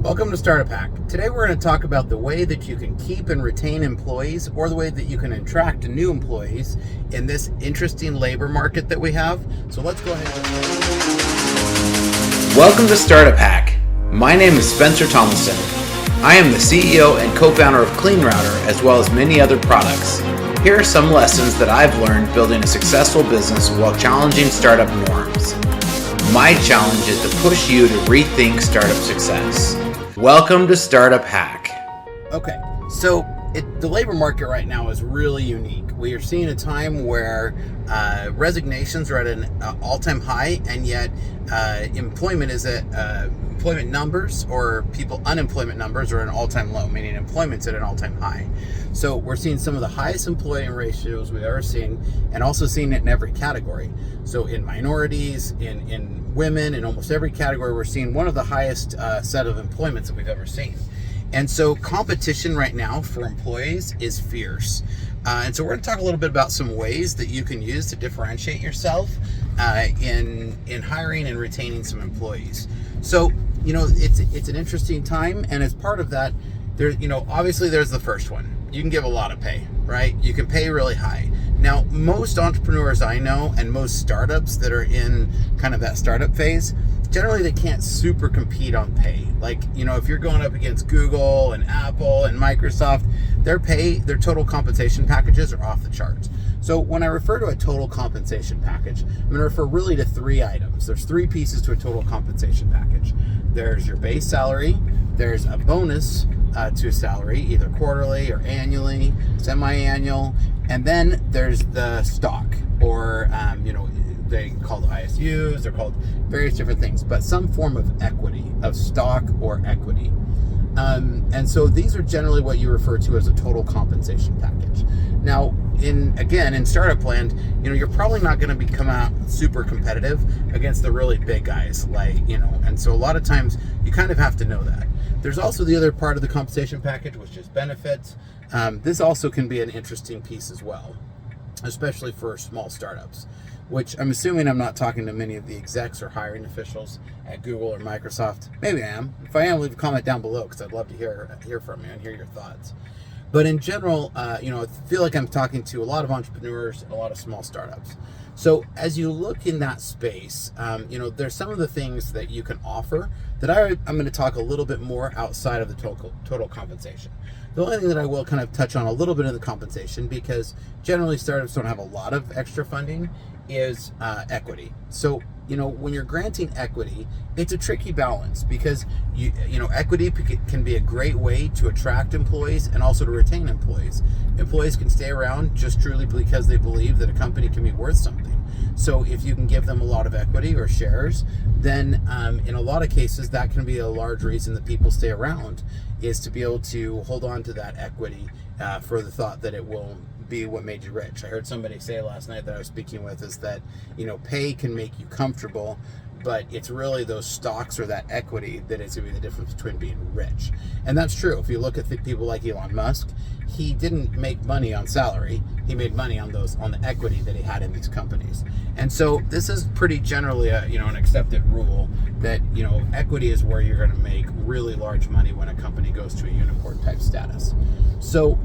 Welcome to Startup Hack. Today we're going to talk about the way that you can keep and retain employees, or the way that you can attract new employees in this interesting labor market that we have. So let's go ahead. Welcome to Startup Hack. My name is Spencer Tomlinson. I am the CEO and co-founder of CleanRouter, as well as many other products. Here are some lessons that I've learned building a successful business while challenging startup norms. My challenge is to push you to rethink startup success. Welcome to Startup Hack. Okay, so the labor market right now is really unique. We are seeing a time where resignations are at an all-time high, and yet employment is at employment numbers, or unemployment numbers, are at an all-time low, meaning employment's at an all-time high. So we're seeing some of the highest employee ratios we've ever seen, and also seeing it in every category. So in minorities, in women, in almost every category, we're seeing one of the highest set of employments that we've ever seen. And so competition right now for employees is fierce. And so we're going to talk a little bit about some ways that you can use to differentiate yourself in hiring and retaining some employees. So, it's an interesting time, and as part of that, obviously there's the first one. You can give a lot of pay, right? You can pay really high. Now, most entrepreneurs I know, and most startups that are in kind of that startup phase, generally they can't super compete on pay. Like, if you're going up against Google and Apple and Microsoft, their total compensation packages are off the charts. So when I refer to a total compensation package, I'm going to refer really to three items. There's three pieces to a total compensation package. There's your base salary, there's a bonus to a salary, either quarterly or annually, semi-annual, and then there's the stock, or they called ISUs, they're called various different things, but some form of equity, of stock or equity. And so these are generally what you refer to as a total compensation package. Now, in startup land, you're probably not going to come out super competitive against the really big guys, and so a lot of times you kind of have to know that. There's also the other part of the compensation package, which is benefits. This also can be an interesting piece as well, especially for small startups, which I'm assuming I'm not talking to many of the execs or hiring officials at Google or Microsoft. Maybe I am. If I am, leave a comment down below, because I'd love to hear from you and hear your thoughts. But in general, I feel like I'm talking to a lot of entrepreneurs and a lot of small startups. So as you look in that space, there's some of the things that you can offer that I'm going to talk a little bit more outside of the total compensation. The only thing that I will kind of touch on a little bit of the compensation, because generally startups don't have a lot of extra funding, is equity. So, when you're granting equity, it's a tricky balance, because equity can be a great way to attract employees and also to retain employees. Employees can stay around just truly because they believe that a company can be worth something. So if you can give them a lot of equity or shares, then in a lot of cases that can be a large reason that people stay around, is to be able to hold on to that equity for the thought that it will be what made you rich. I heard somebody say last night that I was speaking with, is that pay can make you comfortable, but it's really those stocks or that equity that is going to be the difference between being rich. And that's true. If you look at people like Elon Musk, he didn't make money on salary. He made money on the equity that he had in these companies. And so this is pretty generally an accepted rule that equity is where you're going to make really large money when a company goes to a unicorn type status. So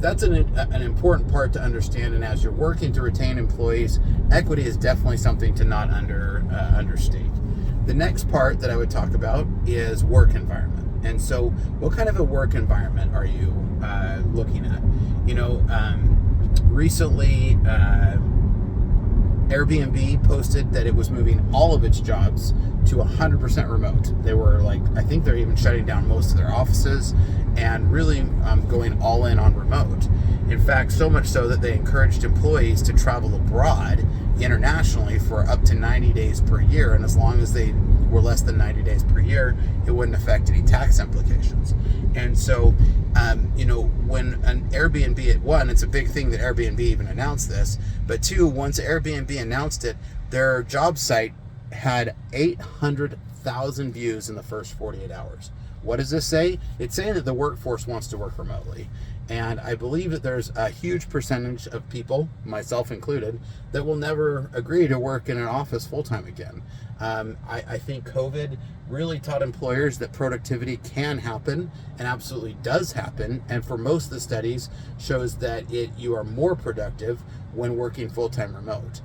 that's an important part to understand, and as you're working to retain employees, equity is definitely something to not understate. The next part that I would talk about is work environment. And so what kind of a work environment are you looking at? Recently, Airbnb posted that it was moving all of its jobs to 100% remote. They were I think they're even shutting down most of their offices and really going all in on remote. In fact, so much so that they encouraged employees to travel abroad internationally for up to 90 days per year. And as long as they were less than 90 days per year, it wouldn't affect any tax implications. And so, when an Airbnb, one, it's a big thing that Airbnb even announced this, but two, once Airbnb announced it, their job site had 800,000 views in the first 48 hours. What does this say? It's saying that the workforce wants to work remotely. And I believe that there's a huge percentage of people, myself included, that will never agree to work in an office full-time again. I think COVID really taught employers that productivity can happen and absolutely does happen. And for most of the studies shows that you are more productive when working full-time remote.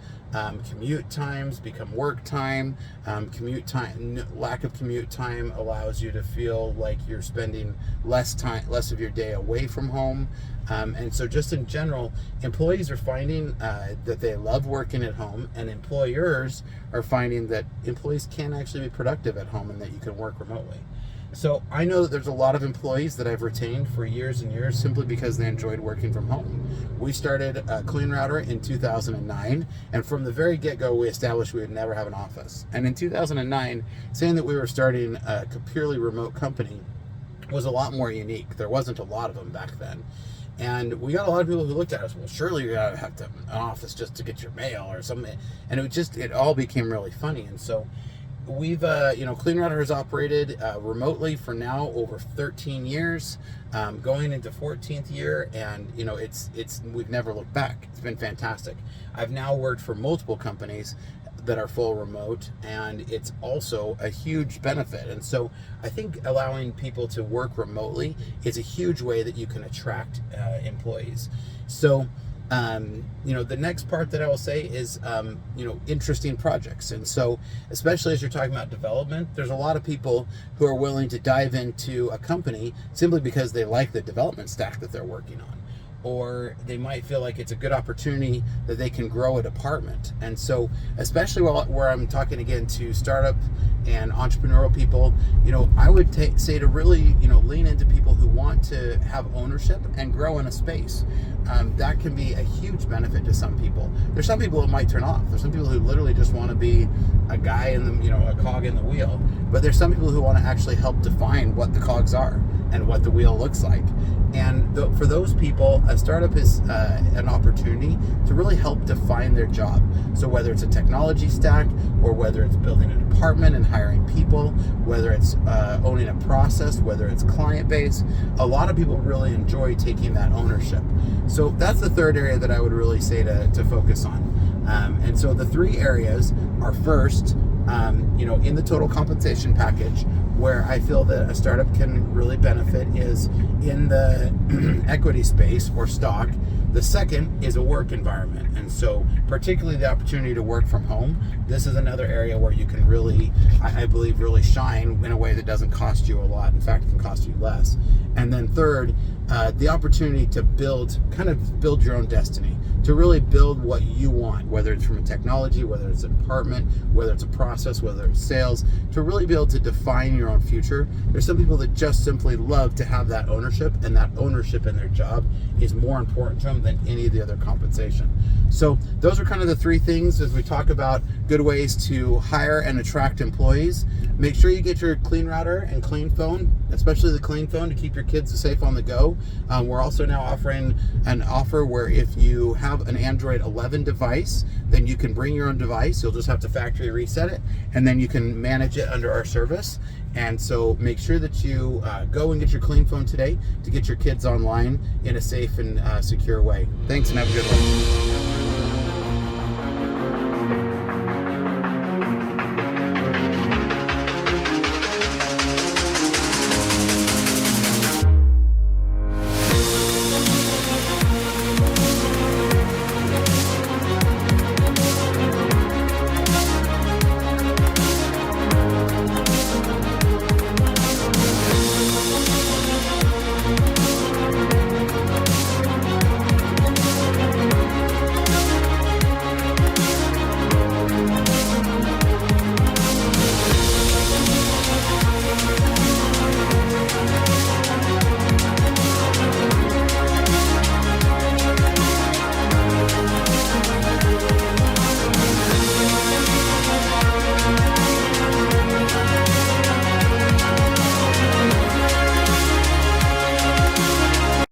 Commute times become work time. Lack of commute time allows you to feel like you're spending less of your day away from home. And so just in general, employees are finding that they love working at home, and employers are finding that employees can actually be productive at home and that you can work remotely. So I know that there's a lot of employees that I've retained for years and years simply because they enjoyed working from home. We started Clean Router in 2009, and from the very get-go, we established we would never have an office. And in 2009, saying that we were starting a purely remote company was a lot more unique. There wasn't a lot of them back then. And we got a lot of people who looked at us, well, surely you gotta have an office just to get your mail or something. And it all became really funny. And so we've, Clean Router has operated remotely for now over 13 years, going into 14th year, and we've never looked back. It's been fantastic. I've now worked for multiple companies that are full remote, and it's also a huge benefit. And so I think allowing people to work remotely is a huge way that you can attract employees. So the next part that I will say is, interesting projects. And so, especially as you're talking about development, there's a lot of people who are willing to dive into a company simply because they like the development stack that they're working on, or they might feel like it's a good opportunity that they can grow a department. And so, especially where I'm talking again to startup and entrepreneurial people, I would say to really, lean into people who want to have ownership and grow in a space. That can be a huge benefit to some people. There's some people it might turn off. There's some people who literally just want to be a guy in the, a cog in the wheel. But there's some people who want to actually help define what the cogs are and what the wheel looks like. And for those people, a startup is an opportunity to really help define their job. So whether it's a technology stack, or whether it's building a department and hiring people, whether it's owning a process, whether it's client base, a lot of people really enjoy taking that ownership. So that's the third area that I would really say to focus on. And so the three areas are first, in the total compensation package, where I feel that a startup can really benefit is in the equity space or stock. The second is a work environment. And so particularly the opportunity to work from home. This is another area where you can really, I believe, really shine in a way that doesn't cost you a lot. In fact, it can cost you less. And then third, the opportunity to build your own destiny, to really build what you want, whether it's from a technology, whether it's a department, whether it's a process, whether it's sales, to really be able to define your own future. There's some people that just simply love to have that ownership, and that ownership in their job is more important to them than any of the other compensation. So those are kind of the three things as we talk about good ways to hire and attract employees. Make sure you get your Clean Router and Clean Phone, especially the Clean Phone, to keep your kids safe on the go. We're also now offering an offer where if you have an Android 11 device, then you can bring your own device. You'll just have to factory reset it, and then you can manage it under our service. And so make sure that you go and get your Clean Phone today to get your kids online in a safe and secure way. Thanks, and have a good one.